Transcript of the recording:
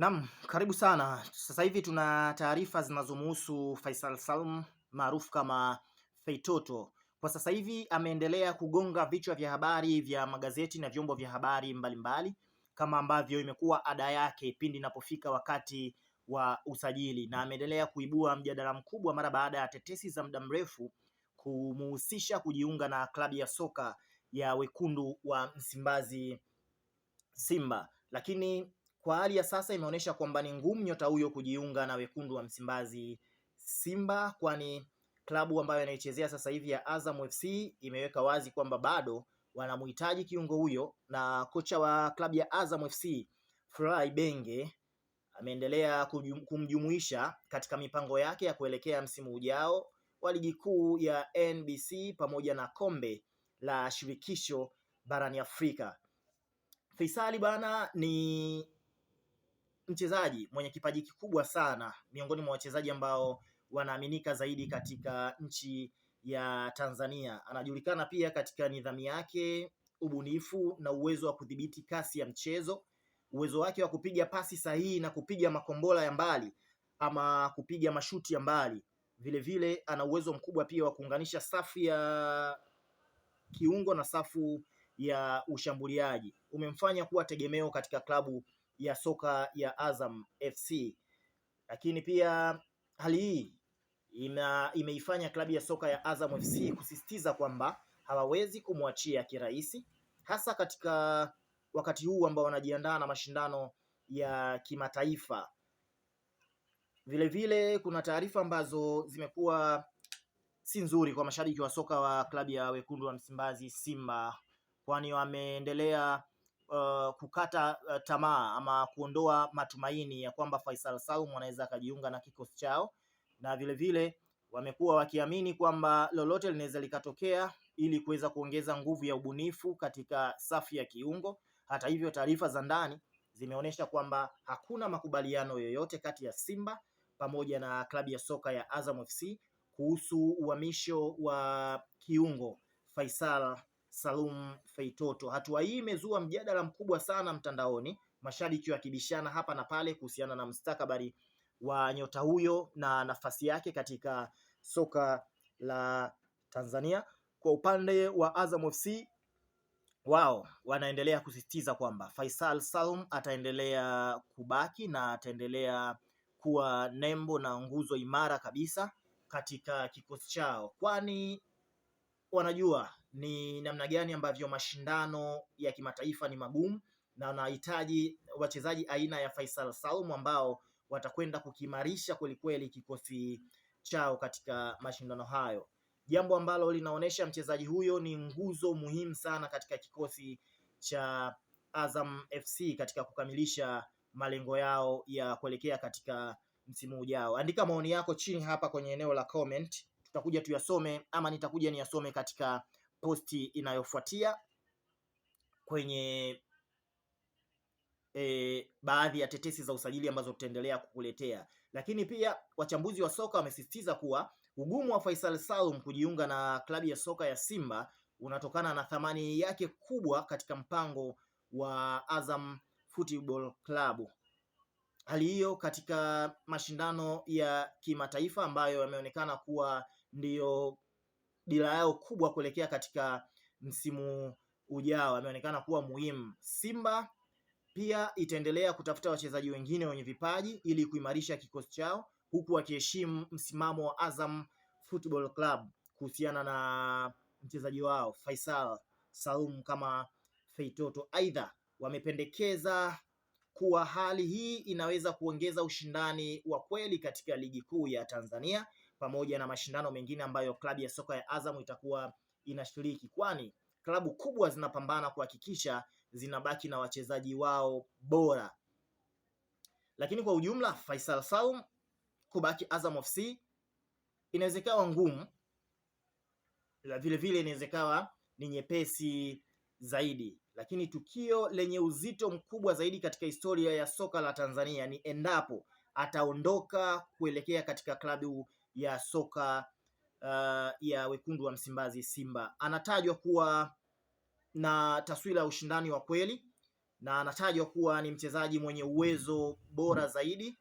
Naam, karibu sana. Sasa hivi tuna taarifa zinazomhusu Faisal Salum maarufu kama Feitoto. Kwa sasa hivi ameendelea kugonga vichwa vya habari vya magazeti na vyombo vya habari mbalimbali kama ambavyo imekuwa ada yake pindi inapofika wakati wa usajili, na ameendelea kuibua mjadala mkubwa mara baada ya tetesi za muda mrefu kumuhusisha kujiunga na klabu ya soka ya wekundu wa Msimbazi Simba, lakini kwa hali ya sasa imeonyesha kwamba ni ngumu nyota huyo kujiunga na wekundu wa Msimbazi Simba, kwani klabu ambayo anaichezea sasa hivi ya Azam FC imeweka wazi kwamba bado wanamhitaji kiungo huyo, na kocha wa klabu ya Azam FC Fly Benge ameendelea kumjumuisha katika mipango yake ya kuelekea msimu ujao wa ligi kuu ya NBC pamoja na kombe la shirikisho barani Afrika. Faisali bana ni mchezaji mwenye kipaji kikubwa sana, miongoni mwa wachezaji ambao wanaaminika zaidi katika nchi ya Tanzania. Anajulikana pia katika nidhamu yake, ubunifu na uwezo wa kudhibiti kasi ya mchezo, uwezo wake wa kupiga pasi sahihi na kupiga makombola ya mbali ama kupiga mashuti ya mbali. Vile ana uwezo mkubwa pia wa kuunganisha safu ya kiungo na safu ya ushambuliaji, umemfanya kuwa tegemeo katika klabu ya soka ya Azam FC. Lakini pia hali hii imeifanya klabu ya soka ya Azam FC kusisitiza kwamba hawawezi kumwachia kirahisi, hasa katika wakati huu ambao wanajiandaa na mashindano ya kimataifa. Vile kuna taarifa ambazo zimekuwa si nzuri kwa mashabiki wa soka wa klabu ya wekundu wa Msimbazi Simba, kwani wameendelea kukata tamaa ama kuondoa matumaini ya kwamba Faisal Salum anaweza akajiunga na kikosi chao, na vile wamekuwa wakiamini kwamba lolote linaweza likatokea ili kuweza kuongeza nguvu ya ubunifu katika safu ya kiungo. Hata hivyo, taarifa za ndani zimeonyesha kwamba hakuna makubaliano yoyote kati ya Simba pamoja na klabu ya soka ya Azam FC kuhusu uhamisho wa kiungo Faisal Salum Feitoto. Hatua hii imezua mjadala mkubwa sana mtandaoni, mashabiki wakibishana hapa na pale kuhusiana na mustakabali wa nyota huyo na nafasi yake katika soka la Tanzania. Kwa upande wa Azam FC, wao wanaendelea kusisitiza kwamba Faisal Salum ataendelea kubaki na ataendelea kuwa nembo na nguzo imara kabisa katika kikosi chao, kwani wanajua ni namna gani ambavyo mashindano ya kimataifa ni magumu na wanahitaji wachezaji aina ya Faisal Salum ambao watakwenda kukimarisha kwelikweli kikosi chao katika mashindano hayo, jambo ambalo linaonyesha mchezaji huyo ni nguzo muhimu sana katika kikosi cha Azam FC katika kukamilisha malengo yao ya kuelekea katika msimu ujao. Andika maoni yako chini hapa kwenye eneo la comment, tutakuja tuyasome ama nitakuja niyasome katika posti inayofuatia kwenye baadhi ya tetesi za usajili ambazo tutaendelea kukuletea. Lakini pia wachambuzi wa soka wamesisitiza kuwa ugumu wa Faisal Salum kujiunga na klabu ya soka ya Simba unatokana na thamani yake kubwa katika mpango wa Azam Football Club. Hali hiyo katika mashindano ya kimataifa ambayo yameonekana kuwa ndiyo dira yao kubwa kuelekea katika msimu ujao, yameonekana kuwa muhimu. Simba pia itaendelea kutafuta wachezaji wengine wenye vipaji ili kuimarisha kikosi chao, huku wakiheshimu msimamo wa Azam Football Club kuhusiana na mchezaji wao Faisal Salum kama Feitoto. Aidha, wamependekeza kuwa hali hii inaweza kuongeza ushindani wa kweli katika ligi kuu ya Tanzania pamoja na mashindano mengine ambayo klabu ya soka ya Azam itakuwa inashiriki, kwani klabu kubwa zinapambana kuhakikisha zinabaki na wachezaji wao bora. Lakini kwa ujumla, Faisal Salum kubaki Azam FC inawezekana ngumu, vile inawezekana ni nyepesi zaidi, lakini tukio lenye uzito mkubwa zaidi katika historia ya soka la Tanzania ni endapo ataondoka kuelekea katika klabu ya soka ya wekundu wa Msimbazi Simba. Anatajwa kuwa na taswira ya ushindani wa kweli, na anatajwa kuwa ni mchezaji mwenye uwezo bora zaidi